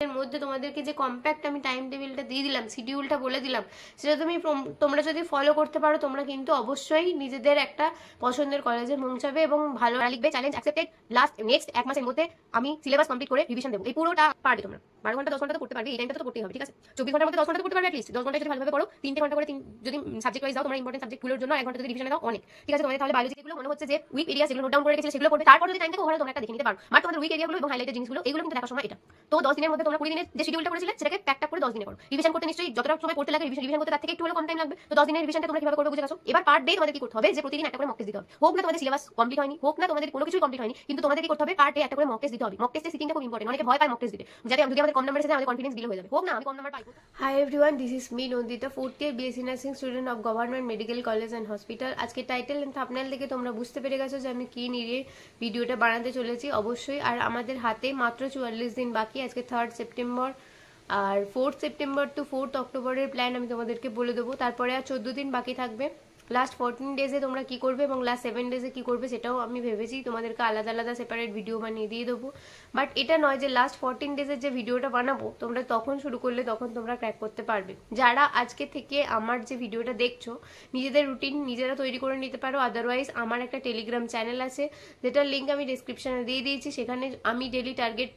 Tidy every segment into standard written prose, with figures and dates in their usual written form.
এর মধ্যে তোমাদেরকে যে কম্প্যাক্ট আমি টাইম টেবিলটা দিয়ে দিলাম, শিডিউলটা বলে দিলাম, সেটা তোমরা যদি ফলো করতে পারো, তোমরা কিন্তু অবশ্যই নিজেদের একটা পছন্দের কলেজে পৌঁছাবে এবং ভালো লিখবে। Challenge accepted. নেক্সট 1 মাসের মধ্যে আমি সিলেবাস কমপ্লিট করে রিভিশন দেবো। এই পুরোটা পারবে তোমরা। 12 ঘন্টা 10 ঘন্টা তো করতে পারবে, এই টাইমটা তো করতেই হবে, ঠিক আছে? 24 ঘন্টার মধ্যে 10 ঘন্টা তো করতে পারবে অ্যাটলিস্ট। 10 ঘন্টা যদি ভালোভাবে করো, 3 ঘন্টা করে যদি সাবজেক্ট ওয়াইজ দাও, তোমরা ইম্পর্টেন্ট সাবজেক্টগুলোর জন্য 1 ঘন্টা যদি রিভিশন দাও, অনেক, ঠিক আছে? তোমাদের তাহলে বায়োলজি যেগুলো মনে হচ্ছে যে উইক এরিয়া, সেগুলো নোট ডাউন করে রেখেছিলে, সেগুলো করবে। তারপর যদি টাইম থাকে ওখানে তোমরা একটা দেখে নিতে পারো। বাট তোমাদের উইক এরিয়াগুলো এবং হাইলাইটেড জিনিসগুলো এগুলো কিন্তু দেখার সময় এটা। তো 10 দিনের মধ্যে তোমরা 20 দিনের যে শিডিউলটা করেছিলে সেটাকে প্যাক করে 10 দিনে করো। রিভিশন করতে নিশ্চয়ই যতটা সময় পড়তে লাগে রিভিশন করতে তার থেকে একটু হলেও কম টাইম লাগবে। তো 10 দিনের রিভিশনটা তোমরা কিভাবে করবে বুঝে গেছো। এবার পার ডে তোমাদের কি করতে হবে, যে প্রতিদিন একটা করে মক টেস্ট দিতে হবে। হোক না তোমাদের সিলেবাস কমপ্লিট হয়নি, হোক না তোমাদের কোনো কিছুই কমপ্লিট হয়নি, কিন্তু তোমাদের কি করতে হবে, পার ডে একটা করে মক টেস্ট দিতে হবে। মক টেস্টের সিটিংটা খুব ইম্পর্টেন্ট। অনেকে ভয় পায় মক টেস্ট দিতে, যাতে যদি আমাদের কম নাম্বার এসে আমাদের কনফিডেন্স বিল হয়ে যাবে। হোক না আমি কম নাম্বার পাইবো। Hi everyone, this is me Nandita, 4th year BSc nursing student of government medical college and hospital. আজকে টাইটেল এন্ড থাম্বনেল দেখে তোমরা বুঝতে পেরে গেছো যে আমি কি নিয়ে ভিডিওটা বানাতে চলেছি অবশ্যই। আর আমাদের হাতে মাত্র 44 দিন বাকি। আজকে 3rd সেপ্টেম্বর, আর 4th সেপ্টেম্বর টু 4th অক্টোবরের প্ল্যান আমি তোমাদেরকে বলে দেবো। তারপরে আর 14 দিন বাকি থাকবে। লাস্ট 14 ডেজে তোমরা কি করবে এবং লাস্ট 7 ডেজে কি করবে সেটাও আমি ভেবেছি তোমাদেরকে আলাদা আলাদা সেপারেট ভিডিও বানিয়ে দিয়ে দেবো। বাট এটা নয় যে লাস্ট 14 ডেজের যে ভিডিওটা বানাবো তোমরা তখন শুরু করলে তখন তোমরা ক্র্যাক করতে পারবে। যারা আজকে থেকে আমার যে ভিডিওটা দেখছো নিজেদের রুটিন নিজেরা তৈরি করে নিতে পারো। আদারওয়াইজ আমার একটা টেলিগ্রাম চ্যানেল আছে, যেটার লিঙ্ক আমি ডিসক্রিপশনে দিয়ে দিয়েছি। সেখানে আমি ডেলি টার্গেট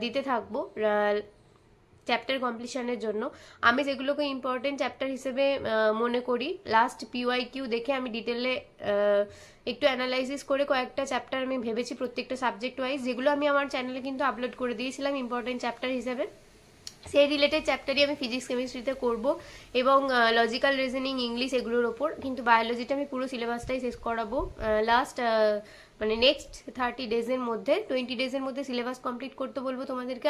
দিতে থাকবো চ্যাপ্টার কমপ্লিশনের জন্য। আমি যেগুলোকে ইম্পর্টেন্ট চ্যাপ্টার হিসেবে মনে করি, লাস্ট PYQ দেখে আমি ডিটেলে একটু অ্যানালাইসিস করে কয়েকটা চ্যাপ্টার আমি ভেবেছি প্রত্যেকটা সাবজেক্ট ওয়াইজ, যেগুলো আমি আমার চ্যানেলে কিন্তু আপলোড করে দিয়েছিলাম ইম্পর্টেন্ট চ্যাপ্টার হিসেবে। সেই রিলেটেড চ্যাপ্টারই আমি ফিজিক্স কেমিস্ট্রিতে করব এবং লজিক্যাল রিজনিং ইংলিশ এগুলোর ওপর। কিন্তু বায়োলজিটা আমি পুরো সিলেবাসটাই শেষ করাবো লাস্ট মানে নেক্সট 30 ডেজের মধ্যে। 20 ডেজের মধ্যে সিলেবাস কমপ্লিট করতে বলবো তোমাদেরকে।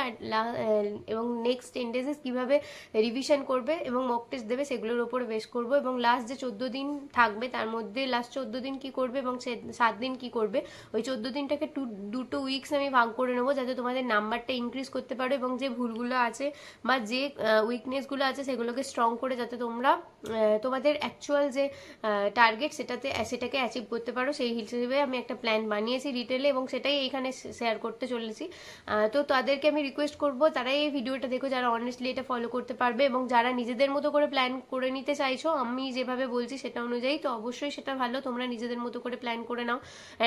এবং নেক্সট 10 ডেজে কীভাবে রিভিশন করবে এবং মক টেস্ট দেবে সেগুলোর ওপরে বেশ করবো। এবং লাস্ট যে 14 দিন থাকবে তার মধ্যে লাস্ট 14 দিন কি করবে এবং 7 দিন কি করবে, ওই 14 দিনটাকে দুটো উইকস আমি ভাগ করে নেবো, যাতে তোমাদের নাম্বারটা ইনক্রিজ করতে পারো এবং যে ভুলগুলো আছে বা যে উইকনেসগুলো আছে সেগুলোকে স্ট্রং করে যাতে তোমরা তোমাদের অ্যাকচুয়াল যে টার্গেট সেটাকে অ্যাচিভ করতে পারো। সেই হিসেবে আমি একটা প্ল্যান বানিয়েছি ডিটেলে এবং সেটাই এইখানে শেয়ার করতে চলেছি। তো তাদেরকে আমি রিকোয়েস্ট করব তারা এই ভিডিওটা দেখো যারা অনেস্টলি এটা ফলো করতে পারবে এবং যারা নিজেদের মতো করে প্ল্যান করে নিতে চাইছো আমি যেভাবে বলছি সেটা অনুযায়ী, তো অবশ্যই সেটা ভালো, তোমরা নিজেদের মতো করে প্ল্যান করে নাও।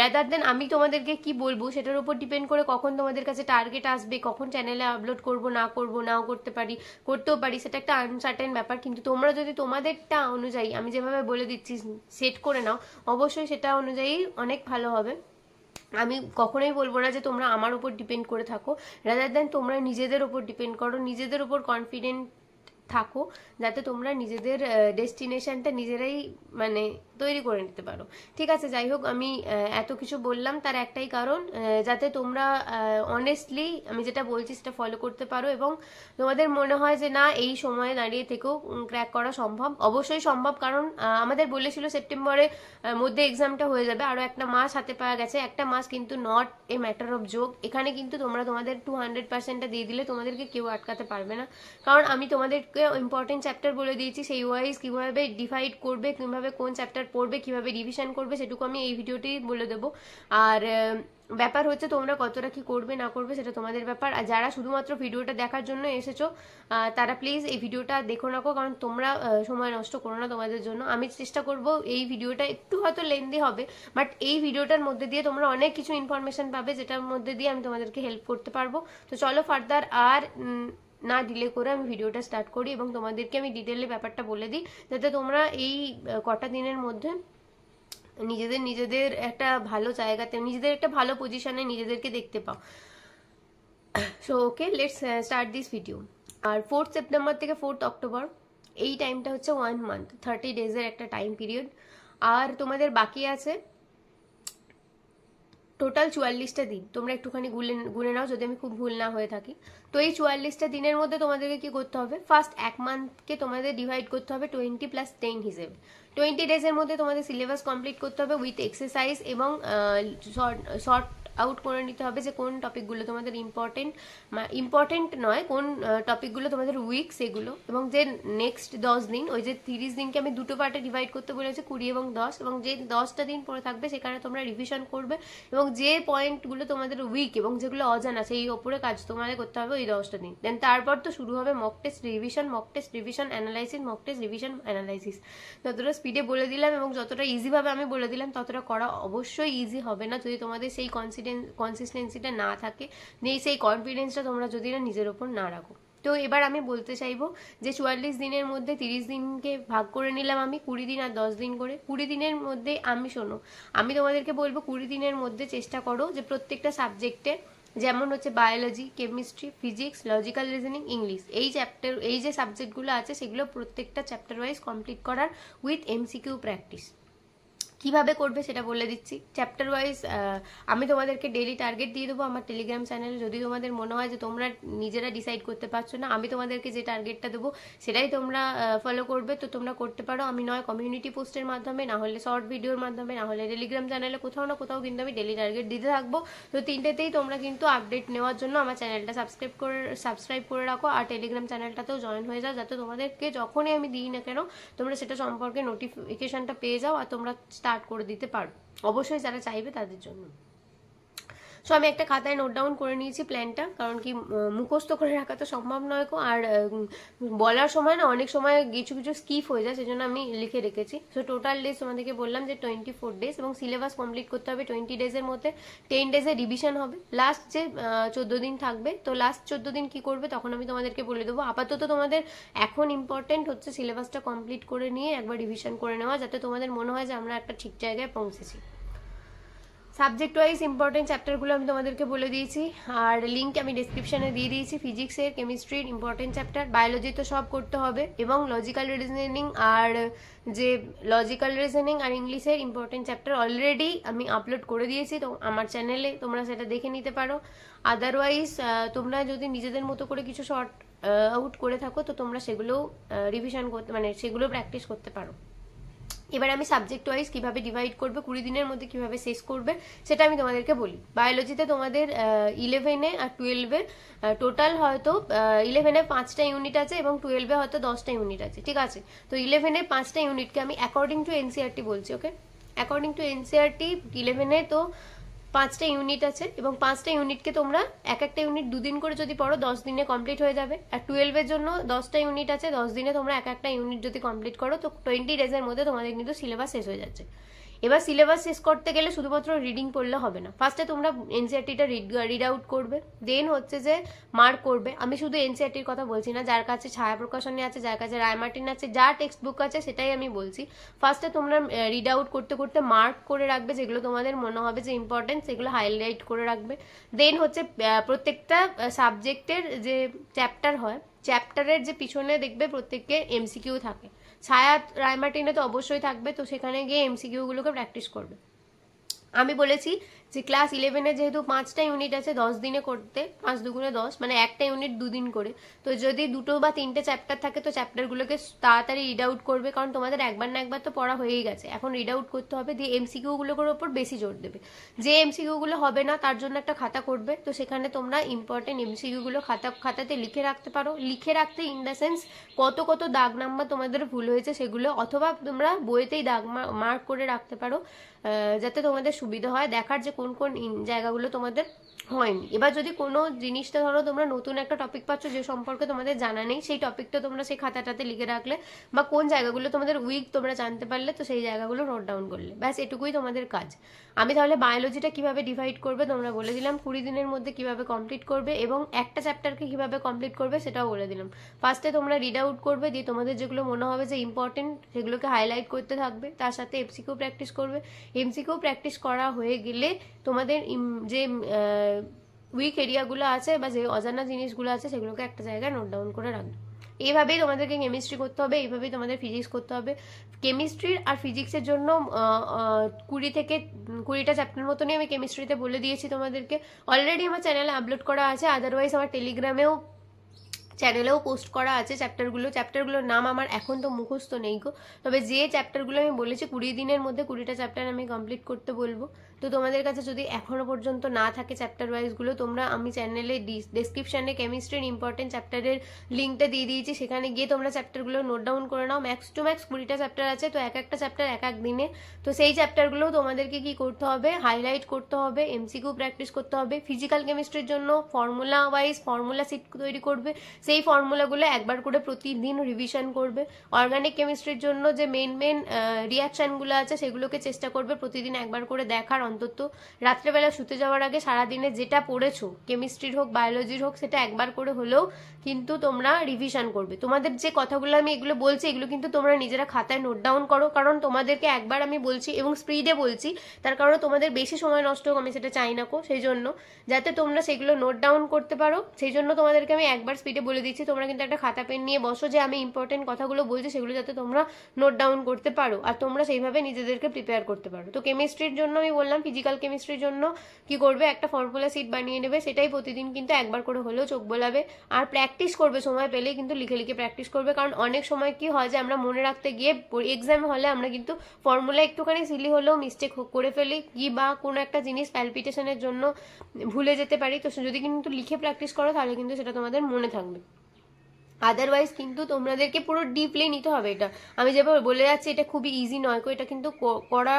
রাদার দেন আমি তোমাদেরকে কি বলবো সেটার উপর ডিপেন্ড করে কখন তোমাদের কাছে টার্গেট আসবে, কখন চ্যানেলে আপলোড করবো না করবো, নাও করতে পারি, করতেও পারি, সেটা একটা আনসার্টেন ব্যাপার। কিন্তু তোমরা যদি তোমাদেরটা অনুযায়ী আমি যেভাবে বলে দিচ্ছি সেট করে নাও, অবশ্যই সেটা অনুযায়ী অনেক ভালো হবে। আমি কখনোই বলবো না যে তোমরা আমার উপর ডিপেন্ড করে থাকো, রাদার দেন তোমরা নিজেদের উপর ডিপেন্ড করো, নিজেদের উপর কনফিডেন্ট থাকো, যাতে তোমরা নিজেদের ডেস্টিনেশনটা নিজেরাই মানে তৈরি করে নিতে পারো, ঠিক আছে? যাই হোক, আমি এত কিছু বললাম তার একটাই কারণ, যাতে তোমরা অনেস্টলি আমি যেটা বলছি সেটা ফলো করতে পারো এবং তোমাদের মনে হয় যে না এই সময়ে দাঁড়িয়ে থেকেও ক্র্যাক করা সম্ভব। অবশ্যই সম্ভব, কারণ আমাদের বলেছিল সেপ্টেম্বরের মধ্যে এক্সামটা হয়ে যাবে, আরও একটা মাস হাতে পাওয়া গেছে। একটা মাস কিন্তু not a matter of joke. এখানে কিন্তু তোমরা তোমাদের 200%টা দিয়ে দিলে তোমাদেরকে কেউ আটকাতে পারবে না, কারণ আমি তোমাদেরকে ইম্পর্টেন্ট চ্যাপ্টার বলে দিয়েছি, সেই ওয়াইজ কিভাবে ডিভাইড করবে, কিভাবে কোন চ্যাপ্টার পড়বে, কিভাবে রিভিশন করবে সেটুকু আমি এই ভিডিওতেই বলে দেবো। আর ব্যাপার হচ্ছে তোমরা কতটা কি করবে না করবে সেটা তোমাদের ব্যাপার। আর যারা শুধুমাত্র ভিডিওটা দেখার জন্য এসেছো তারা প্লিজ এই ভিডিওটা দেখো না, কারণ তোমরা সময় নষ্ট করো না তোমাদের জন্য। আমি চেষ্টা করব এই ভিডিওটা একটু হয়তো লেন্দি হবে, বাট এই ভিডিওটার মধ্যে দিয়ে তোমরা অনেক কিছু ইনফরমেশন পাবে, যেটার মধ্যে দিয়ে আমি তোমাদেরকে হেল্প করতে পারবো। তো চলো ফার্দার আর না ডিলে করে আমি ভিডিওটা স্টার্ট করি এবং তোমাদেরকে আমি ডিটেলে ব্যাপারটা বলে দিই, যাতে তোমরা এই কটা দিনের মধ্যে নিজেদের একটা ভালো জায়গাতে, নিজেদের একটা ভালো পজিশনে নিজেদেরকে দেখতে পাও। So okay, let's start this video. আর 4th সেপ্টেম্বর থেকে 4th অক্টোবর এই টাইমটা হচ্ছে 1 মান্থ, 30 ডেজের একটা টাইম পিরিয়ড। আর তোমাদের বাকি আছে টোটাল 44টা দিন। তোমরা একটুখানি গুনে নাও যদি আমি খুব ভুল না হয়ে থাকি। তো এই 44টা দিনের মধ্যে তোমাদেরকে কি করতে হবে, ফার্স্ট 1 মান্থকে তোমাদের ডিভাইড করতে হবে 20 + 10 হিসেবে। 20 ডেজের মধ্যে তোমাদের সিলেবাস কমপ্লিট করতে হবে উইথ এক্সারসাইজ এবং শর্ট আউট করে নিতে হবে যে কোন টপিকগুলো তোমাদের ইম্পর্টেন্ট নয়, কোন টপিকগুলো তোমাদের উইক সেগুলো, এবং যে নেক্সট 10 দিন, ওই যে 30 দিনকে আমি দুটো পার্টে ডিভাইড করতে বলেছি, 20 এবং 10, এবং যে 10টা দিন পরে থাকবে সেখানে তোমরা রিভিশন করবে, এবং যে পয়েন্টগুলো তোমাদের উইক এবং যেগুলো অজানা সেই ওপরে কাজ তোমাদের করতে হবে ওই 10টা দিন। দেন তারপর তো শুরু হবে mock test revision analysis, mock test revision analysis. যতটা স্পিডে বলে দিলাম এবং যতটা ইজিভাবে আমি বলে দিলাম ততটা করা অবশ্যই ইজি হবে না যদি তোমাদের সেই কনসিস্টেন্সিটা না থাকে, সেই কনফিডেন্সটা তোমরা যদি না নিজের ওপর না রাখো। তো এবার আমি বলতে চাইবো যে 44 দিনের মধ্যে 30 দিনকে ভাগ করে নিলাম আমি, 20 দিন আর 10 দিন করে। 20 দিনের মধ্যে আমি তোমাদেরকে বলবো 20 দিনের মধ্যে চেষ্টা করো যে প্রত্যেকটা সাবজেক্টে, যেমন হচ্ছে biology, chemistry, physics, logical reasoning, English, এই যে সাবজেক্টগুলো আছে সেগুলো প্রত্যেকটা চ্যাপ্টার ওয়াইজ কমপ্লিট করার উইথ এমসিকিউ প্র্যাকটিস। কিভাবে করবে সেটা বলে দিচ্ছি। চ্যাপ্টার ওয়াইজ আমি তোমাদেরকে ডেইলি টার্গেট দিয়ে দেবো আমার টেলিগ্রাম চ্যানেলে। যদি তোমাদের মনে হয় যে তোমরা নিজেরা ডিসাইড করতে পারছো না, আমি তোমাদেরকে যে টার্গেটটা দেবো সেটাই তোমরা ফলো করবে, তো তোমরা করতে পারো। আমি নয় কমিউনিটি পোস্টের মাধ্যমে, না হলে শর্ট ভিডিওর মাধ্যমে, না হলে টেলিগ্রাম চ্যানেলে কোথাও না কোথাও কিন্তু আমি ডেইলি টার্গেট দিতে থাকবো। তো তিনটেতেই তোমরা কিন্তু আপডেট নেওয়ার জন্য আমার চ্যানেলটা সাবস্ক্রাইব করে রাখো, আর টেলিগ্রাম চ্যানেলটাতেও জয়েন হয়ে যাও, যাতে তোমাদেরকে যখনই আমি দিই না কেন তোমরা সেটা সম্পর্কে নোটিফিকেশনটা পেয়ে যাও আর তোমরা স্টার্ট করে দিতে পারো, অবশ্যই যারা চাইবে তাদের জন্য। সো আমি একটা খাতায় নোট ডাউন করে নিয়েছি প্ল্যানটা, কারণ কি মুখস্থ করে রাখা তো সম্ভব নয় গো, আর বলার সময় না অনেক সময় কিছু স্কিপ হয়ে যায়, সেজন্য আমি লিখে রেখেছি। সো টোটাল ডেজ তোমাদেরকে বললাম যে 24 ডেজ, এবং সিলেবাস কমপ্লিট করতে হবে 20 ডেজের মধ্যে। 10 ডেজে রিভিশন হবে, লাস্ট যে 14 দিন থাকবে, তো লাস্ট 14 দিন কি করবে তখন আমি তোমাদেরকে বলে দেবো। আপাতত তোমাদের এখন ইম্পর্টেন্ট হচ্ছে সিলেবাসটা কমপ্লিট করে নিয়ে একবার রিভিশন করে নেওয়া, যাতে তোমাদের মনে হয় যে আমরা একটা ঠিক জায়গায় পৌঁছেছি। সাবজেক্ট ওয়াইজ ইম্পর্টেন্ট চ্যাপ্টারগুলো আমি তোমাদেরকে বলে দিয়েছি, আর লিঙ্ক আমি ডিসক্রিপশনে দিয়ে দিয়েছি। ফিজিক্সের, কেমিস্ট্রির ইম্পর্টেন্ট চ্যাপ্টার, বায়োলজি তো সব করতে হবে, এবং লজিক্যাল রিজনিং আর ইংলিশের ইম্পর্টেন্ট চ্যাপ্টার অলরেডি আমি আপলোড করে দিয়েছি, তো আমার চ্যানেলে তোমরা সেটা দেখে নিতে পারো। আদারওয়াইজ তোমরা যদি নিজেদের মতো করে কিছু শর্ট আউট করে থাকো তো তোমরা সেগুলো রিভিশন করতে, সেগুলো প্র্যাকটিস করতে পারো। এবার আমি সাবজেক্ট ওয়াইজ কিভাবে ডিভাইড করবে, 20 দিনের মধ্যে কিভাবে শেষ করবে সেটা আমি তোমাদেরকে বলি। বায়োলজিতে তোমাদের 11 আর 12 টোটাল হয়তো 11 5টা ইউনিট আছে এবং 12 হয়তো 10টা ইউনিট আছে, ঠিক আছে। তো 11 5টা ইউনিটকে আমি অ্যাকর্ডিং টু এনসিইআরটি বলছি, ওকে। অ্যাকর্ডিং টু এনসিইআরটি 11 তো 5টা ইউনিট আছে, এবং 5টা ইউনিটকে তোমরা একটা ইউনিট 2 দিন করে যদি পড়ো 10 দিনে কমপ্লিট হয়ে যাবে। আর 12 জন্য 10টা ইউনিট আছে, 10 দিনে তোমরা একটা ইউনিট যদি কমপ্লিট করো তো 20 ডেজের মধ্যে তোমাদের কিন্তু সিলেবাস শেষ হয়ে যাচ্ছে। এবার সিলেবাস শেষ করতে গেলে শুধুমাত্র রিডিং পড়লে হবে না, ফার্স্টে তোমরা এনসিইআরটিটা রিড আউট করবে, দেন হচ্ছে যে মার্ক করবে। আমি শুধু এনসিইআরটির কথা বলছি না, যার কাছে ছায়া প্রকাশনী আছে, যার কাছে রায়মার্টিন আছে, যা টেক্সট বুক আছে সেটাই আমি বলছি। ফার্স্টে তোমরা রিড আউট করতে করতে মার্ক করে রাখবে, যেগুলো তোমাদের মনে হবে যে ইম্পর্টেন্ট সেগুলো হাইলাইট করে রাখবে। দেন হচ্ছে প্রত্যেকটা সাবজেক্টের যে চ্যাপ্টার হয়, চ্যাপ্টারের যে পিছনে দেখবে প্রত্যেককে এমসিকিউ থাকে। ছায়া রায়মার্টিনে তো অবশ্যই থাকবে, তো সেখানে গিয়ে এমসিকিউ গুলোকে প্র্যাকটিস করবে। আমি বলেছি যে ক্লাস 11-এ যেহেতু 5টা ইউনিট আছে 10 দিনে করতে, 5 দুগুণে 10 মানে একটা ইউনিট 2 দিন করে, তো যদি 2টো বা 3টে চ্যাপ্টার থাকে তো চ্যাপ্টারগুলোকে তাড়াতাড়ি রিড আউট করবে, কারণ তোমাদের একবার না একবার তো পড়া হয়েই গেছে, এখন রিড আউট করতে হবে। দিয়ে এমসিকিউ গুলোর উপর বেশি জোর দেবে, যে এমসিকিউ গুলো হবে না তার জন্য একটা খাতা করবে, তো সেখানে তোমরা ইম্পর্টেন্ট এমসিকিউ গুলো খাতাতে লিখে রাখতে পারো। লিখে রাখতে ইন দ্য সেন্স কত দাগ নাম্বার তোমাদের ভুল হয়েছে সেগুলো, অথবা তোমরা বইতেই দাগ মার্ক করে রাখতে পারো, যাতে তোমাদের সুবিধা হয় দেখার যে কোন কোন জায়গাগুলো তোমাদের হয়নি। এবার যদি কোনো জিনিসটা ধরো তোমরা নতুন একটা টপিক পাচ্ছ যে সম্পর্কে তোমাদের জানা নেই, সেই টপিকটা তোমরা সেই খাতাটাতে লিখে রাখলে, বা কোন জায়গাগুলো তোমাদের উইক তোমরা জানতে পারলে তো সেই জায়গাগুলো নোট ডাউন করলে, ব্যাস এটুকুই তোমাদের কাজ। আমি তাহলে বায়োলজিটা কিভাবে ডিভাইড করবে তোমরা বলে দিলাম, 20 দিনের মধ্যে কিভাবে কমপ্লিট করবে, এবং একটা চ্যাপ্টারকে কিভাবে কমপ্লিট করবে সেটাও বলে দিলাম। ফার্স্টে তোমরা রিড আউট করবে, দিয়ে তোমাদের যেগুলো মনে হবে যে ইম্পর্টেন্ট সেগুলোকে হাইলাইট করতে থাকবে, তার সাথে এমসিকিউ প্র্যাকটিস করবে। এমসিকিউ প্র্যাকটিস করা হয়ে গেলে তোমাদের যে উইক এরিয়াগুলো আছে বা যে অজানা জিনিসগুলো আছে সেগুলোকে একটা জায়গায় নোট ডাউন করে রাখবে। এইভাবেই তোমাদেরকে কেমিস্ট্রি করতে হবে, এইভাবেই তোমাদের ফিজিক্স করতে হবে। কেমিস্ট্রির আর ফিজিক্সের জন্য 20টা চ্যাপ্টার মতনই আমি কেমিস্ট্রিতে বলে দিয়েছি তোমাদেরকে, অলরেডি আমার চ্যানেলে আপলোড করা আছে। আদারওয়াইজ আমার টেলিগ্রামেও চ্যানেলেও পোস্ট করা আছে চ্যাপ্টারগুলোর নাম আমার এখন তো মুখস্থ নেই গো, তবে যে চ্যাপ্টারগুলো আমি বলেছি 20 দিনের মধ্যে 20টা চ্যাপ্টার আমি কমপ্লিট করতে বলবো। তো তোমাদের কাছে যদি এখনো পর্যন্ত না থাকে চ্যাপ্টার ওয়াইজগুলো, তোমরা আমি চ্যানেলে ডেসক্রিপশনে কেমিস্ট্রির ইম্পর্টেন্ট চ্যাপ্টারের লিঙ্কটা দিয়ে দিয়েছি, সেখানে গিয়ে তোমরা চ্যাপ্টারগুলো নোট ডাউন করে নাও। ম্যাক্স টু ম্যাক্স 20টা চ্যাপ্টার আছে, তো এক একটা চ্যাপ্টার এক এক দিনে। তো সেই চ্যাপ্টারগুলো তোমাদেরকে কি করতে হবে, হাইলাইট করতে হবে, এমসিকিউ প্র্যাকটিস করতে হবে। ফিজিক্যাল কেমিস্ট্রির জন্য ফর্মুলা ওয়াইজ ফর্মুলা সিট তৈরি করবে, সেই ফর্মুলাগুলো একবার করে প্রতিদিন রিভিশন করবে। অর্গানিক কেমিস্ট্রির জন্য যে মেন রিয়াকশনগুলো আছে সেগুলোকে চেষ্টা করবে প্রতিদিন একবার করে দেখার, অন্তত রাত্রেবেলা শুতে যাওয়ার আগে সারাদিনে যেটা পড়েছো কেমিস্ট্রির হোক বায়োলজির হোক সেটা একবার করে হলেও কিন্তু তোমরা রিভিশন করবে। তোমাদের যে কথাগুলো আমি এগুলো বলছি এগুলো কিন্তু তোমরা নিজেরা খাতায় নোট ডাউন করো, কারণ তোমাদেরকে একবার আমি বলছি এবং স্পিডে বলছি, তার কারণে তোমাদের বেশি সময় নষ্ট হোক আমি সেটা চাই না কো, সেই জন্য যাতে তোমরা সেগুলো নোট ডাউন করতে পারো সেই জন্য তোমাদেরকে আমি একবার স্পিডে বলে দিচ্ছি। তোমরা কিন্তু একটা খাতা পেন নিয়ে বসো যে আমি ইম্পর্টেন্ট কথাগুলো বলছি সেগুলো যাতে তোমরা নোট ডাউন করতে পারো আর তোমরা সেইভাবে নিজেদেরকে প্রিপেয়ার করতে পারো। তো কেমিস্ট্রির জন্য আমি বললাম, ফিজিক্যাল কেমিস্ট্রির জন্য কি করবে, একটা ফর্মুলা সিট বানিয়ে নেবে, সেটাই প্রতিদিন কিন্তু একবার করে হলেও চোখ বোলাবে আর প্র্যাকটিস করবে, সময় পেলেই কিন্তু লিখে লিখে প্র্যাকটিস করবে। কারণ অনেক সময় কি হয় যে আমরা মনে রাখতে গিয়ে এক্সাম হলে আমরা কিন্তু ফর্মুলা একটুখানি সিলি হলেও মিস্টেক করে ফেলি, কি বা কোনো একটা জিনিস প্যালপিটেশনের জন্য ভুলে যেতে পারি। তো যদি কিন্তু লিখে প্র্যাকটিস করো তাহলে কিন্তু সেটা তোমাদের মনে থাকবে। আদারওয়াইজ কিন্তু তোমাদেরকে পুরো ডিপলি নিতে হবে। এটা আমি যেভাবে বলে যাচ্ছি এটা খুবই ইজি নয়, এটা কিন্তু করা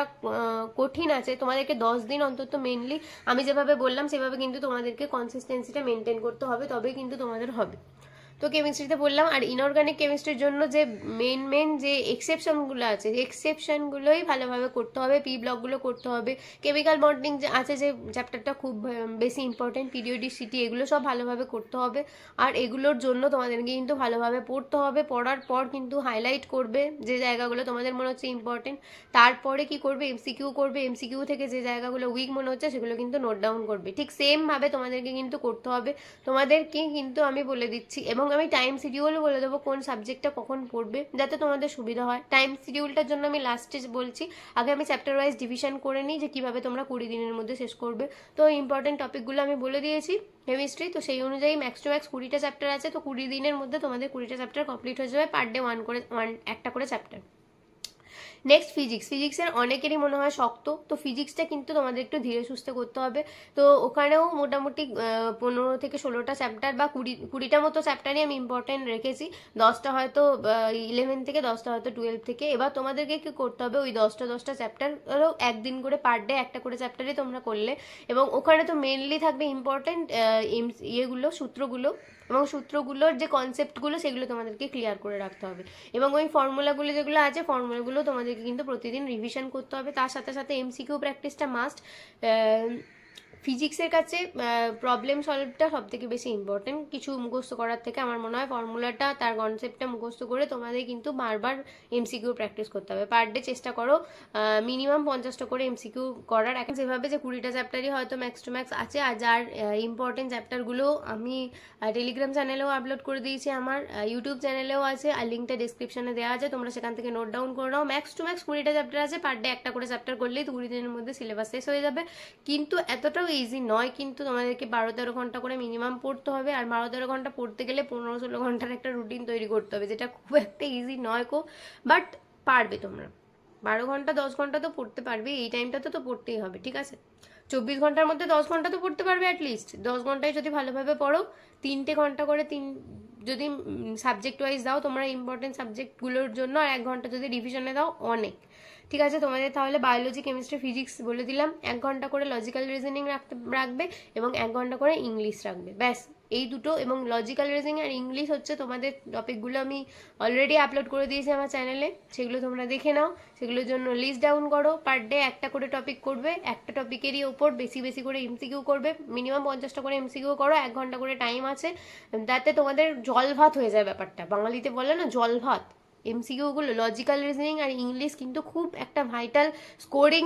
কঠিন আছে। তোমাদেরকে 10 দিন অন্তত মেনলি আমি যেভাবে বললাম সেভাবে কিন্তু তোমাদেরকে কনসিস্টেন্সিটা মেনটেন করতে হবে, তবে কিন্তু তোমাদের হবে। তো কেমিস্ট্রিতে বললাম। আর ইনঅর্গানিক কেমিস্ট্রির জন্য যে মেন যে এক্সেপশনগুলো আছে এক্সেপশনগুলোই ভালোভাবে করতে হবে, পি ব্লকগুলো করতে হবে। কেমিক্যাল বন্ডিং আছে যে চ্যাপ্টারটা খুব বেশি ইম্পর্টেন্ট, পিরিয়ডিসিটি, এগুলো সব ভালোভাবে করতে হবে। আর এগুলোর জন্য তোমাদেরকে কিন্তু ভালোভাবে পড়তে হবে, পড়ার পর কিন্তু হাইলাইট করবে যে জায়গাগুলো তোমাদের মনে হচ্ছে ইম্পর্টেন্ট, তারপরে কি করবে এমসিকিউ করবে, এমসিকিউ থেকে যে জায়গাগুলো উইক মনে হচ্ছে সেগুলো কিন্তু নোট ডাউন করবে। ঠিক সেম ভাবে তোমাদেরকে কিন্তু করতে হবে। তোমাদেরকে কিন্তু আমি বলে দিচ্ছি এবং আমি টাইম শিডিউলও বলে দেবো কোন সাবজেক্টটা কখন পড়বে যাতে তোমাদের সুবিধা হয়। টাইম শিডিউলটার জন্য আমি লাস্টে বলছি, আগে আমি চ্যাপ্টার ওয়াইজ ডিভিশন করে নিই যে কিভাবে তোমরা 20 দিনের মধ্যে শেষ করবে। তো ইম্পর্টেন্ট টপিকগুলো আমি বলে দিয়েছি কেমিস্ট্রি, তো সেই অনুযায়ী ম্যাক্স টু ম্যাক্স 20টা চ্যাপ্টার আছে, তো 20 দিনের মধ্যে তোমাদের 20টা চ্যাপ্টার কমপ্লিট হয়ে যাবে, পার ডে একটা করে চ্যাপ্টার। নেক্সট ফিজিক্সের অনেকেরই মনে হয় শক্ত, তো ফিজিক্সটা কিন্তু তোমাদের একটু ধীরে সুস্থে করতে হবে। তো ওখানেও মোটামুটি 15 থেকে 16টা চ্যাপ্টার বা 20টা মতো চ্যাপ্টারই আমি ইম্পর্টেন্ট রেখেছি, 10টা হয়তো 11 থেকে, 10টা হয়তো 12 থেকে। এবার তোমাদেরকে কি করতে হবে, ওই 10টা চ্যাপ্টার একদিন করে পার ডে একটা করে চ্যাপ্টারই তোমরা করলে, এবং ওখানে তো মেনলি থাকবে ইম্পর্টেন্ট সূত্রগুলো, এবং সূত্রগুলোর যে কনসেপ্টগুলো সেগুলো তোমাদেরকে ক্লিয়ার করে রাখতে হবে। এবং ওই ফর্মুলাগুলো যেগুলো আছে ফর্মুলাগুলো তোমাদেরকে কিন্তু প্রতিদিন রিভিশন করতে হবে। তার সাথে সাথে এমসিকিউ প্র্যাকটিসটা মাস্ট। ফিজিক্সের কাছে প্রবলেম সলভটা সব থেকে বেশি ইম্পর্টেন্ট কিছু মুখস্থ করার থেকে। আমার মনে হয় ফর্মুলাটা তার কনসেপ্টটা মুখস্থ করে তোমাদের কিন্তু বারবার এমসিকিউ প্র্যাকটিস করতে হবে। পার ডে চেষ্টা করো মিনিমাম 50টা করে এমসিকিউ করার। এখন যেভাবে যে 20টা চ্যাপ্টারই হয়তো ম্যাক্স টু ম্যাক্স আছে, আর যার ইম্পর্টেন্ট চ্যাপ্টারগুলো আমি টেলিগ্রাম চ্যানেলেও আপলোড করে দিয়েছি, আমার ইউটিউব চ্যানেলেও আছে, আর লিঙ্কটা ডিসক্রিপশনে দেওয়া আছে, তোমরা সেখান থেকে নোট ডাউন করে নাও। ম্যাক্স টু ম্যাক্স 20টা চ্যাপ্টার আছে, পার ডে একটা করে চ্যাপ্টার করলেই 20 দিনের মধ্যে সিলেবাস শেষ হয়ে যাবে। কিন্তু এতটাও ইজি নয়, কিন্তু তোমাদেরকে 12-13 ঘন্টা করে মিনিমাম পড়তে হবে। আর 12-13 ঘন্টা পড়তে গেলে 15-16 ঘন্টার একটা রুটিন তৈরি করতে হবে, যেটা খুব একটা ইজি নয় কো, বাট পারবে তোমরা। 12 ঘন্টা 10 ঘন্টা তো পড়তে পারবে, এই টাইমটাতে তো পড়তেই হবে, ঠিক আছে? 24 ঘন্টার মধ্যে 10 ঘন্টা তো পড়তে পারবে অ্যাটলিস্ট। 10 ঘন্টায় যদি ভালোভাবে পড়ো, 3টে ঘন্টা করে যদি সাবজেক্ট ওয়াইজ দাও তোমরা ইম্পর্টেন্ট সাবজেক্টগুলোর জন্য, আর 1 ঘন্টা যদি রিভিশনে দাও, অনেক, ঠিক আছে? তোমাদের তাহলে বায়োলজি, কেমিস্ট্রি, ফিজিক্স বলে দিলাম। 1 ঘন্টা করে লজিক্যাল রিজনিং রাখবে এবং 1 ঘন্টা করে ইংলিশ রাখবে, ব্যাস এই দুটো। এবং লজিক্যাল রিজনিং আর ইংলিশ হচ্ছে তোমাদের টপিকগুলো আমি অলরেডি আপলোড করে দিয়েছি আমার চ্যানেলে, সেগুলো তোমরা দেখে নাও। সেগুলোর জন্য লিস্ট ডাউন করো, পার ডে একটা করে টপিক করবে, একটা টপিকেরই ওপর বেশি বেশি করে এমসিকিউ করবে, মিনিমাম 50টা করে এমসিকিউ করো, 1 ঘন্টা করে টাইম আছে, যাতে তোমাদের জল ভাত হয়ে যায় ব্যাপারটা। বাঙালিতে বলে না জল ভাত। এমসিকিউগুলো লজিক্যাল রিজনিং আর ইংলিশ কিন্তু খুব একটা ভাইটাল স্কোরিং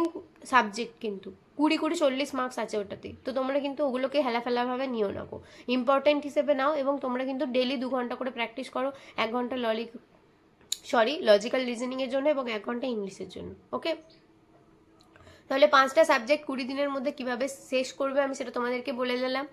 সাবজেক্ট, কিন্তু 20-40 মার্কস আছে ওটাতে। তো তোমরা কিন্তু ওগুলোকে হেলাফেলাভাবে নিও না গো, ইম্পর্টেন্ট হিসেবে নাও। এবং তোমরা কিন্তু ডেলি 2 ঘন্টা করে প্র্যাকটিস করো, 1 ঘন্টা লজিক্যাল রিজনিংয়ের জন্য এবং 1 ঘন্টা ইংলিশের জন্য, ওকে? তাহলে 5টা সাবজেক্ট 20 দিনের মধ্যে কিভাবে শেষ করবে আমি সেটা তোমাদেরকে বলে দিলাম।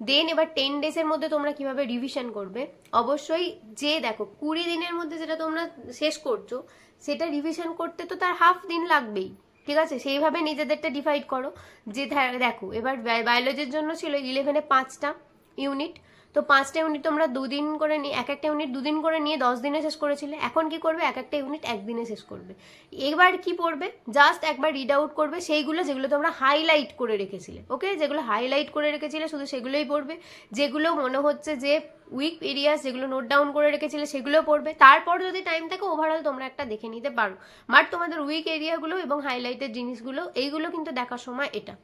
দেন এবার 10 ডেজের মধ্যে তোমরা কিভাবে রিভিশন করবে। অবশ্যই যে দেখো 20 দিনের মধ্যে যেটা তোমরা শেষ করছো সেটা রিভিশন করতে তো তার হাফ দিন লাগবেই, ঠিক আছে? সেইভাবে নিজেদেরটা ডিভাইড করো। যে দেখো এবার বায়োলজির জন্য ছিল 11-এ 5টা ইউনিট, তো 5টা ইউনিট তোমরা 2 দিন করে নিয়ে, এক একটা ইউনিট 2 দিন করে নিয়ে 10 দিনে শেষ করেছিলে। এখন কি করবে, এক একটা ইউনিট 1 দিনে শেষ করবে। এবার কি পড়বে, জাস্ট একবার রিড আউট করবে সেইগুলো যেগুলো তোমরা হাইলাইট করে রেখেছিলে, ওকে? যেগুলো হাইলাইট করে রেখেছিলে শুধু সেগুলোই পড়বে। যেগুলো মনে হচ্ছে যে উইক এরিয়াস, যেগুলো নোট ডাউন করে রেখেছিলে সেগুলো পড়বে। তারপর যদি টাইম থাকে ওভারঅল তোমরা একটা দেখে নিতে পারো, বাট তোমাদের উইক এরিয়াগুলো এবং হাইলাইটেড জিনিসগুলো এইগুলো কিন্তু দেখার সময় এটা।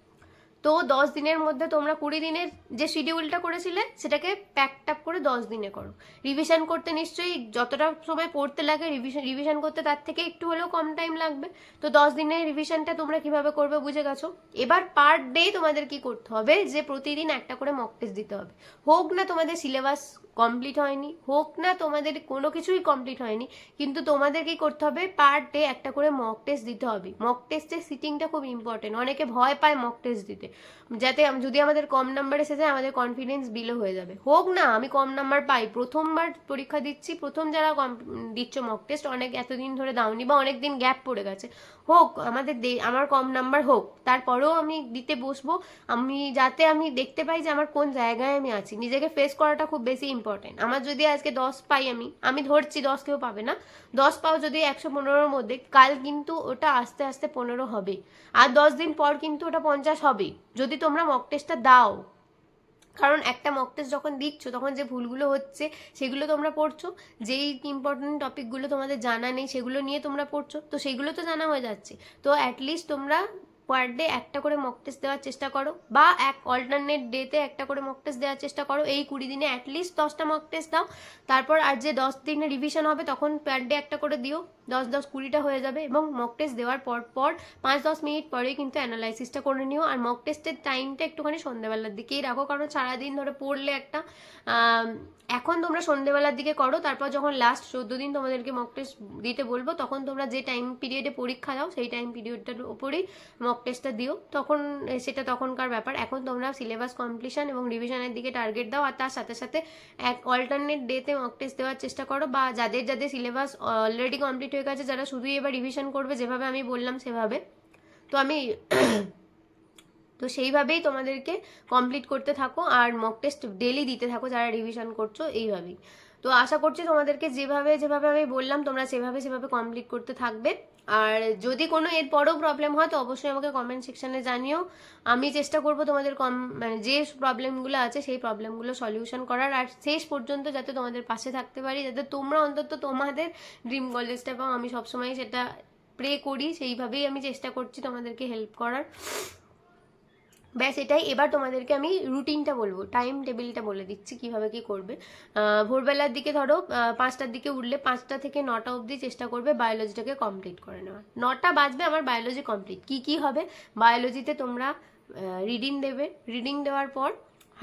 তো 10 দিনের মধ্যে তোমরা 20 দিনের যে শিডিউলটা করেছিলে সেটাকে প্যাকড আপ করে 10 দিনে করো। রিভিশন করতে নিশ্চয়ই যতটা সময় পড়তে লাগে রিভিশন করতে তার থেকে একটু হলেও কম টাইম লাগবে। তো 10 দিনের রিভিশনটা তোমরা কিভাবে করবে বুঝে গেছো। এবার পার ডে তোমাদের কি করতে হবে, যে প্রতিদিন একটা করে মক টেস্ট দিতে হবে। হোক না তোমাদের সিলেবাস কমপ্লিট হয়নি, হোক না তোমাদের কোনো কিছুই কমপ্লিট হয়নি, কিন্তু তোমাদের কি করতে হবে, পার ডে একটা করে মক টেস্ট দিতে হবে। মক টেস্টের সিটিংটা খুব ইম্পর্টেন্ট। অনেকে ভয় পায় মক টেস্ট দিতে, যাতে যদি আমাদের কম নাম্বার এসে যায় আমাদের কনফিডেন্স বিলো হয়ে যাবে। হোক না আমি কম নাম্বার পাই, প্রথমবার পরীক্ষা দিচ্ছি, প্রথম যারা দিচ্ছ মক টেস্ট, অনেক এতদিন ধরে দাওনি বা অনেক দিন গ্যাপ পড়ে গেছে, হোক আমার কম নাম্বার হোক, তারপরেও আমি দিতে বসবো। যাতে আমি দেখতে পাই যে আমার কোন জায়গায় আমি আছি। নিজেকে ফেস করাটা খুব বেশি ইম্পর্টেন্ট। আমার যদি আজকে 10 পাই, আমি ধরছি 10 কেউ পাবে না, 10 পাও যদি 115-র মধ্যে, কাল কিন্তু ওটা আস্তে আস্তে 15 হবে, আর 10 দিন পর কিন্তু ওটা 50 হবে যদি তোমরা মক টেস্টটা দাও। কারণ একটা মক টেস্ট যখন দিচ্ছ তখন যে ভুলগুলো হচ্ছে সেগুলো তোমরা পড়ছো, যেই ইম্পর্টেন্ট টপিকগুলো তোমাদের জানা নেই সেগুলো নিয়ে তোমরা পড়ছো, তো সেগুলো তো জানা হয়ে যাচ্ছে। তো অ্যাটলিস্ট তোমরা পার ডে একটা করে মক টেস্ট দেওয়ার চেষ্টা করো, বা এক অল্টারনেট ডেতে একটা করে মক টেস্ট দেওয়ার চেষ্টা করো। এই 20 দিনে অ্যাটলিস্ট 10টা মক টেস্ট দাও। তারপর আর যে 10 দিনে রিভিশন হবে তখন পার ডে একটা করে দিও, 10-10-20টা হয়ে যাবে। এবং মক টেস্ট দেওয়ার পর 5-10 মিনিট পরেই কিন্তু অ্যানালাইসিসটা করে নিও। আর মক টেস্টের টাইমটা একটুখানি সন্ধ্যেবেলার দিকেই রাখো, কারণ সারাদিন ধরে পড়লে একটা এখন তোমরা সন্ধ্যেবেলার দিকে করো। তারপর যখন লাস্ট 14 দিন তোমাদেরকে মক টেস্ট দিতে বলবো তখন তোমরা যে টাইম পিরিয়ডে পরীক্ষা দাও সেই টাইম পিরিয়ডটার উপরেই মক টেস্টটা দিও, তখন সেটা তখনকার ব্যাপার। এখন তোমরা সিলেবাস কমপ্লিশন এবং রিভিশনের দিকে টার্গেট দাও, আর তার সাথে সাথে এক অল্টারনেট ডেতে মক টেস্ট দেওয়ার চেষ্টা করো। বা যাদের সিলেবাস অলরেডি কমপ্লিট হয়ে গেছে, যারা শুধুই এবার রিভিশন করবে যেভাবে আমি বললাম সেভাবে, তো সেইভাবেই তোমাদেরকে কমপ্লিট করতে থাকো আর মক টেস্ট ডেলি দিতে থাকো যারা রিভিশন করছো, এইভাবেই। তো আশা করছি তোমাদেরকে যেভাবে আমি বললাম তোমরা সেভাবে কমপ্লিট করতে থাকবে। আর যদি কোনো এর পরেও প্রবলেম হয় তো অবশ্যই আমাকে কমেন্ট সেকশনে জানিও। আমি চেষ্টা করব তোমাদের মানে যে প্রবলেমগুলো আছে সেই প্রবলেমগুলো সলিউশন করার, আর শেষ পর্যন্ত যাতে তোমাদের পাশে থাকতে পারি, যাতে তোমরা অন্তত তোমাদের ড্রিম কলেজটা পাও। আমি সবসময় সেটা প্রে করি, সেইভাবেই আমি চেষ্টা করছি তোমাদেরকে হেল্প করার। ব্যাস এটাই। এবার তোমাদেরকে আমি রুটিনটা বলবো, টাইম টেবিলটা বলে দিচ্ছি কিভাবে কি করবে। ভোরবেলার দিকে ধরো 5টার দিকে উঠলে 5টা থেকে 9টা অবধি চেষ্টা করবে বায়োলজিটাকে কমপ্লিট করে নেওয়া। 9টা বাজবে আমার বায়োলজি কমপ্লিট। কি হবে বায়োলজিতে তোমরা রিডিং দেবে, রিডিং দেওয়ার পর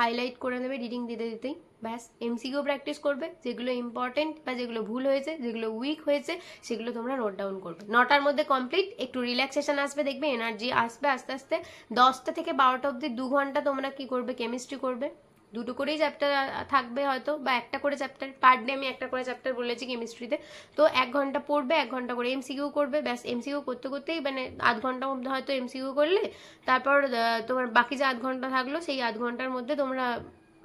হাইলাইট করে নেবে রিডিং দিতেই। ব্যাস এমসিকিউ প্র্যাকটিস করবে, যেগুলো ইম্পর্টেন্ট বা যেগুলো ভুল হয়েছে, যেগুলো উইক হয়েছে সেগুলো তোমরা নোট ডাউন করবে। 9টার মধ্যে কমপ্লিট। একটু রিল্যাক্সেশন আসবে, দেখবে এনার্জি আসবে আস্তে আস্তে। 10টা থেকে 12টা অবধি 2 ঘন্টা তোমরা কি করবে, কেমিস্ট্রি করবে। 2টো করেই চ্যাপ্টার থাকবে হয়তো, বা একটা করে চ্যাপ্টার পার ডে। আমি একটা করে চ্যাপ্টার বলেছি কেমিস্ট্রিতে, তো 1 ঘন্টা পড়বে, 1 ঘন্টা করে এমসিকিউ করবে। ব্যাস এমসিকিউ করতেই মানে আধ ঘন্টার মধ্যে হয়তো এমসিকিউ করলে, তারপর তোমার বাকি যে আধ ঘন্টা থাকলো সেই আধ ঘন্টার মধ্যে তোমরা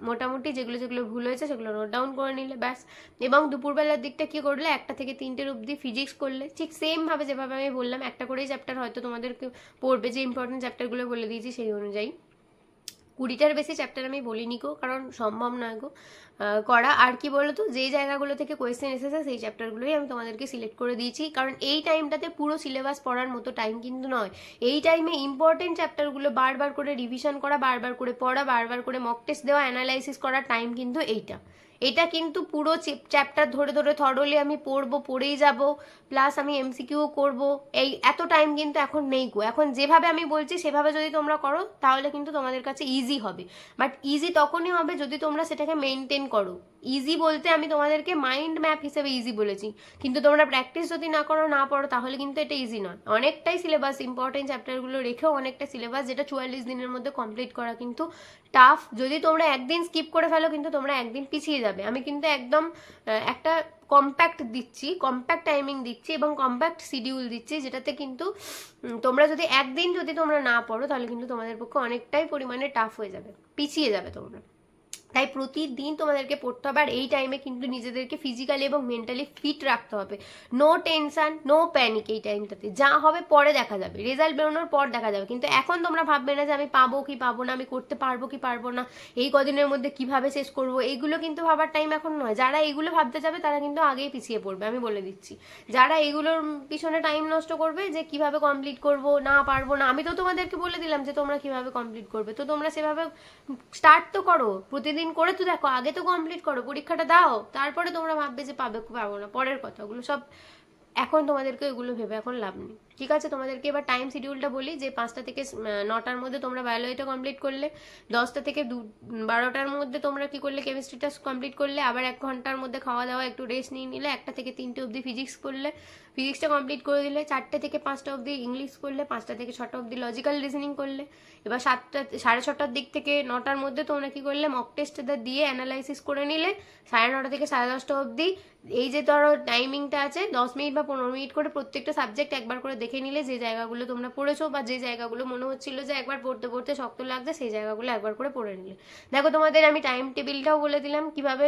মোটামুটি যেগুলো ভুল হয়েছে সেগুলো নোট ডাউন করে নিলে ব্যাস। এবং দুপুরবেলার দিকটা কি করলে, 1টা থেকে 3টের অবধি ফিজিক্স করলে। ঠিক সেম ভাবে যেভাবে আমি বললাম, একটা করেই চ্যাপ্টার হয়তো তোমাদেরকে পড়বে, যে ইম্পর্টেন্ট চ্যাপ্টারগুলো বলে দিয়েছি সেই অনুযায়ী। 20টার বেশি চ্যাপ্টার আমি বলিনি গো, কারণ সম্ভব নয় গো করা। আর কি বলতো, যেই জায়গাগুলো থেকে কোয়েশ্চেন এসেছে সেই চ্যাপ্টারগুলোই আমি তোমাদেরকে সিলেক্ট করে দিয়েছি, কারণ এই টাইমটাতে পুরো সিলেবাস পড়ার মতো টাইম কিন্তু নয়। এই টাইমে ইম্পর্টেন্ট চ্যাপ্টারগুলো বারবার করে রিভিশন করা, বারবার করে পড়া, বারবার করে মক টেস্ট দেওয়া, অ্যানালাইসিস করার টাইম কিন্তু এটা কিন্তু পুরো চ্যাপ্টার ধরে থরলি আমি পড়েই যাব, প্লাস আমি এমসিকিউ করব, এত টাইম কিন্তু এখন নেই গো। এখন যেভাবে আমি বলছি সেভাবে যদি তোমরা করো তাহলে কিন্তু তোমাদের কাছে ইজি হবে। বাট ইজি তখনই হবে যদি তোমরা সেটাকে মেনটেন করো। ইজি বলতে আমি তোমাদেরকে মাইন্ড ম্যাপ হিসেবে ইজি বলেছি, কিন্তু তোমরা প্র্যাকটিস যদি না করো না পড়ো তাহলে কিন্তু এটা ইজি নয়। অনেকটাই সিলেবাস, ইম্পর্টেন্ট চ্যাপ্টারগুলো রেখেও অনেকটা সিলেবাস, যেটা 44 দিনের মধ্যে কমপ্লিট করা কিন্তু টাফ। যদি তোমরা একদিন স্কিপ করে ফেলো কিন্তু তোমরা একদিন পিছিয়ে যাবে। আমি কিন্তু একদম একটা কম্প্যাক্ট দিচ্ছি, কম্প্যাক্ট টাইমিং দিচ্ছি এবং কম্প্যাক্ট শিডিউল দিচ্ছি, যেটাতে কিন্তু তোমরা যদি একদিন যদি তোমরা না পড়ো তাহলে কিন্তু তোমাদের পক্ষে অনেকটাই পরিমাণে টাফ হয়ে যাবে, পিছিয়ে যাবে তোমরা। তাই প্রতিদিন তোমাদেরকে পড়তে হবে, আর এই টাইমে কিন্তু নিজেদেরকে ফিজিক্যালি এবং মেন্টালি ফিট রাখতে হবে। No tension, no panic. এই টাইমটাতে যা হবে পরে দেখা যাবে, রেজাল্ট বেরোনোর পর দেখা যাবে, কিন্তু এখন তোমরা ভাববে না যে আমি পাবো কি পাবো না, আমি করতে পারবো কি পারবো না, এই কদিনের মধ্যে কিভাবে শেষ করবো, এইগুলো কিন্তু ভাবার টাইম এখন নয়। যারা এইগুলো ভাবতে যাবে তারা কিন্তু আগেই পিছিয়ে পড়বে, আমি বলে দিচ্ছি। যারা এইগুলোর পিছনে টাইম নষ্ট করবে যে কিভাবে কমপ্লিট করবো না পারবো না, আমি তো তোমাদেরকে বলে দিলাম যে তোমরা কিভাবে কমপ্লিট করবে, তো তোমরা সেভাবে স্টার্ট তো করো, প্রতিদিন করে তো দেখো, আগে তো কমপ্লিট করো, পরীক্ষাটা দাও, তারপরে তোমরা ভাববে যে পাবে কি পাবো না, পরের কথা। ওগুলো সব এখন তোমাদেরকে এগুলো ভেবে এখন লাভ নেই, ঠিক আছে? তোমাদেরকে এবার টাইম শিডিউলটা বলি, যে 5টা থেকে 9টার মধ্যে তোমরা বায়োলজিটা কমপ্লিট করলে, 10টা থেকে 12টার মধ্যে তোমরা কি করলে, কেমিস্ট্রিটা কমপ্লিট করলে, আবার 1 ঘন্টার মধ্যে খাওয়া দাওয়া একটু রেস্ট নিয়ে নিলে, 1টা থেকে 3টে অবধি ফিজিক্স করলে, ফিজিক্সটা কমপ্লিট করে দিলে, 4টে থেকে 5টা অবধি ইংলিশ করলে, 5টা থেকে 6টা অবধি লজিক্যাল রিজনিং করলে। এবার 7:30টার দিক থেকে 9টার মধ্যে তোমরা কি করলে, মক টেস্টটা দিয়ে অ্যানালাইসিস করে নিলে, 9:30 থেকে 10:30টা অবধি এই যে ধরো টাইমিংটা আছে 10 মিনিট বা 15 মিনিট করে প্রত্যেকটা সাবজেক্ট একবার করে দেখে নিলে, যে জায়গাগুলো তোমরা পড়েছো বা যে জায়গাগুলো মনে হচ্ছিল যে একবার পড়তে পড়তে শক্ত লাগছে সেই জায়গাগুলো একবার করে পড়ে নিলে। দেখো তোমাদের আমি টাইম টেবিলটাও বলে দিলাম, কিভাবে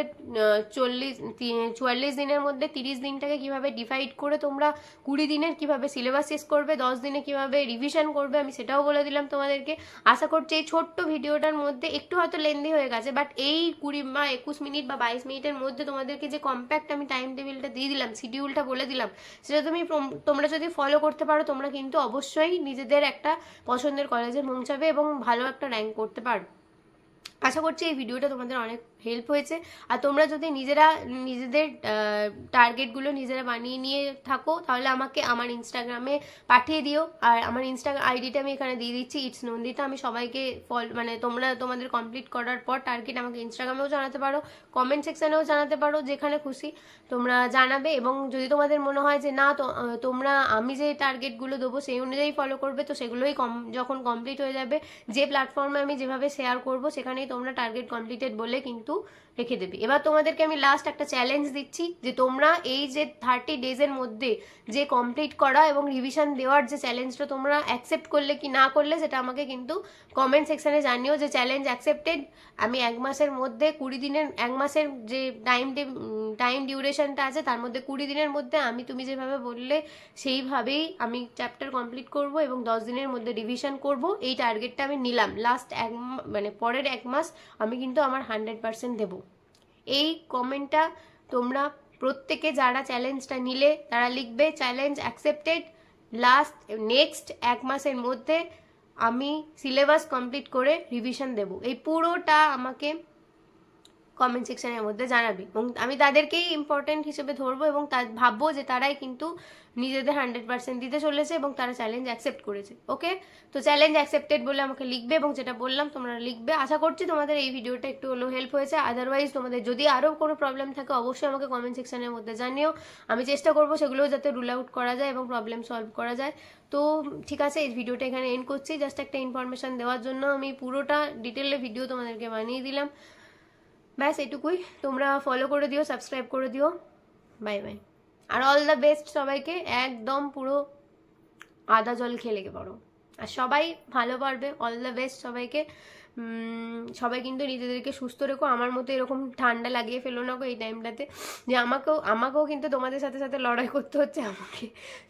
44 দিনের মধ্যে 30 দিনটাকে কিভাবে ডিভাইড করে তোমরা 20 দিনের কিভাবে সিলেবাস শেষ করবে, 10 দিনে কিভাবে রিভিশন করবে, আমি সেটাও বলে দিলাম তোমাদেরকে। আশা করছি এই ছোট্ট ভিডিওটার মধ্যে একটু হয়তো লেন্দি হয়ে গেছে, বাট এই 20 বা 21 মিনিট বা 22 মিনিটের মধ্যে তোমাদেরকে যে কম্প্যাক্ট আমি টাইম টেবিলটা দিয়ে দিলাম, শিডিউলটা বলে দিলাম, সেটা তোমরা যদি ফলো করতে পারো তোমরা কিন্তু অবশ্যই নিজেদের একটা পছন্দের কলেজে পৌঁছাবে এবং ভালো একটা র্যাঙ্ক করতে পারো। আশা করছি এই ভিডিওটা তোমাদের অনেক হেল্প হয়েছে। আর তোমরা যদি নিজেদের টার্গেটগুলো নিজেরা বানিয়ে নিয়ে থাকো তাহলে আমাকে আমার ইনস্টাগ্রামে পাঠিয়ে দিও, আর আমার ইনস্টাগ্রাম আইডিটা আমি এখানে দিয়ে দিচ্ছি, ইটস নন্দিতা। আমি সবাইকে মানে তোমরা তোমাদের কমপ্লিট করার পর টার্গেট আমাকে ইনস্টাগ্রামেও জানাতে পারো, কমেন্ট সেকশনেও জানাতে পারো, যেখানে খুশি তোমরা জানাবে। এবং যদি তোমাদের মনে হয় যে না তোমরা আমি যে টার্গেটগুলো দেবো সেই অনুযায়ী ফলো করবে, তো সেগুলোই যখন কমপ্লিট হয়ে যাবে, যে প্ল্যাটফর্মে আমি যেভাবে শেয়ার করবো সেখানেই তোমরা টার্গেট কমপ্লিটেড বলে কিন্তু রেখে দেবে। এবার তোমাদেরকে আমি লাস্ট একটা চ্যালেঞ্জ দিচ্ছি, যে তোমরা এই যে 30 ডেজের মধ্যে যে কমপ্লিট করা এবং রিভিশন দেওয়ার যে চ্যালেঞ্জটা তোমরা অ্যাকসেপ্ট করলে কি না করলে সেটা আমাকে কিন্তু কমেন্ট সেকশনে জানিও, যে চ্যালেঞ্জ অ্যাকসেপ্টেড। আমি 1 মাসের মধ্যে 20 দিনের, 1 মাসের যে টাইম ডিউরেশনটা আছে তার মধ্যে 20 দিনের মধ্যে তুমি যেভাবে বললে সেইভাবেই আমি চ্যাপ্টার কমপ্লিট করব এবং 10 দিনের মধ্যে রিভিশন করব। এই টার্গেটটা আমি নিলাম, লাস্ট মানে পরের 1 মাস আমি কিন্তু আমার 100% দেবো। এই কমেন্টটা তোমরা প্রত্যেকে যারা চ্যালেঞ্জটা নিলে তারা লিখবে, চ্যালেঞ্জ অ্যাকসেপ্টেড, নেক্সট 1 মাসের মধ্যে আমি সিলেবাস কমপ্লিট করে রিভিশন দেব। এই পুরোটা আমাকে কমেন্ট সেকশনের মধ্যে জানাবি এবং আমি তাদেরকেই ইম্পর্টেন্ট হিসেবে ধরবো এবং ভাববো যে তারাই কিন্তু নিজেদের 100% দিতে চলেছে এবং তারা চ্যালেঞ্জ অ্যাকসেপ্ট করেছে। ওকে, তো চ্যালেঞ্জ অ্যাকসেপ্টেড বলে আমাকে লিখবে এবং যেটা বললাম তোমরা লিখবে। আশা করছি তোমাদের এই ভিডিওটা একটু হলেও হেল্প হয়েছে। আদারওয়াইজ তোমাদের যদি আরও কোনো প্রবলেম থাকে অবশ্যই আমাকে কমেন্ট সেকশনের মধ্যে জানিও, আমি চেষ্টা করবো সেগুলোও যাতে রুল আউট করা যায় এবং প্রবলেম সলভ করা যায়। তো ঠিক আছে, এই ভিডিওটা এখানে এন্ড করছি, জাস্ট একটা ইনফরমেশন দেওয়ার জন্য আমি পুরোটা ডিটেলে ভিডিও তোমাদেরকে বানিয়ে দিলাম। ব্যাস এটুকুই, তোমরা ফলো করে দিও, সাবস্ক্রাইব করে দিও। বাই বাই, আর অল দ্য বেস্ট সবাইকে। একদম পুরো আদা জল খেয়ে লেগে পড়ো, আর সবাই ভালো পারবে। অল দ্য বেস্ট সবাইকে। সবাই কিন্তু নিজেদেরকে সুস্থ রেখো, আমার মতো এরকম ঠান্ডা লাগিয়ে ফেলো না এই টাইমটাতে, যে আমাকেও কিন্তু তোমাদের সাথে সাথে লড়াই করতে হচ্ছে, আমাকে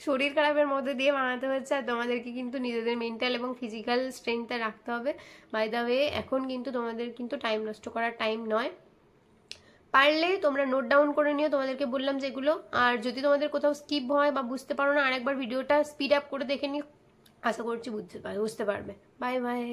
শরীর খারাপের মধ্যে দিয়ে বানাতে হচ্ছে, আর তোমাদেরকে কিন্তু নিজেদের মেন্টাল এবং ফিজিক্যাল স্ট্রেংথটা রাখতে হবে। বাই দ্য ওয়ে, এখন কিন্তু তোমাদের কিন্তু টাইম নষ্ট করার টাইম নয়, পারলে তোমরা নোট ডাউন করে নিও, তোমাদেরকে বললাম যেগুলো। আর যদি তোমাদের কোথাও স্কিপ হয় বা বুঝতে পারো না, আরেকবার ভিডিওটা স্পিড আপ করে দেখে নিও, আশা করছি বুঝতে পারবে। Bye bye.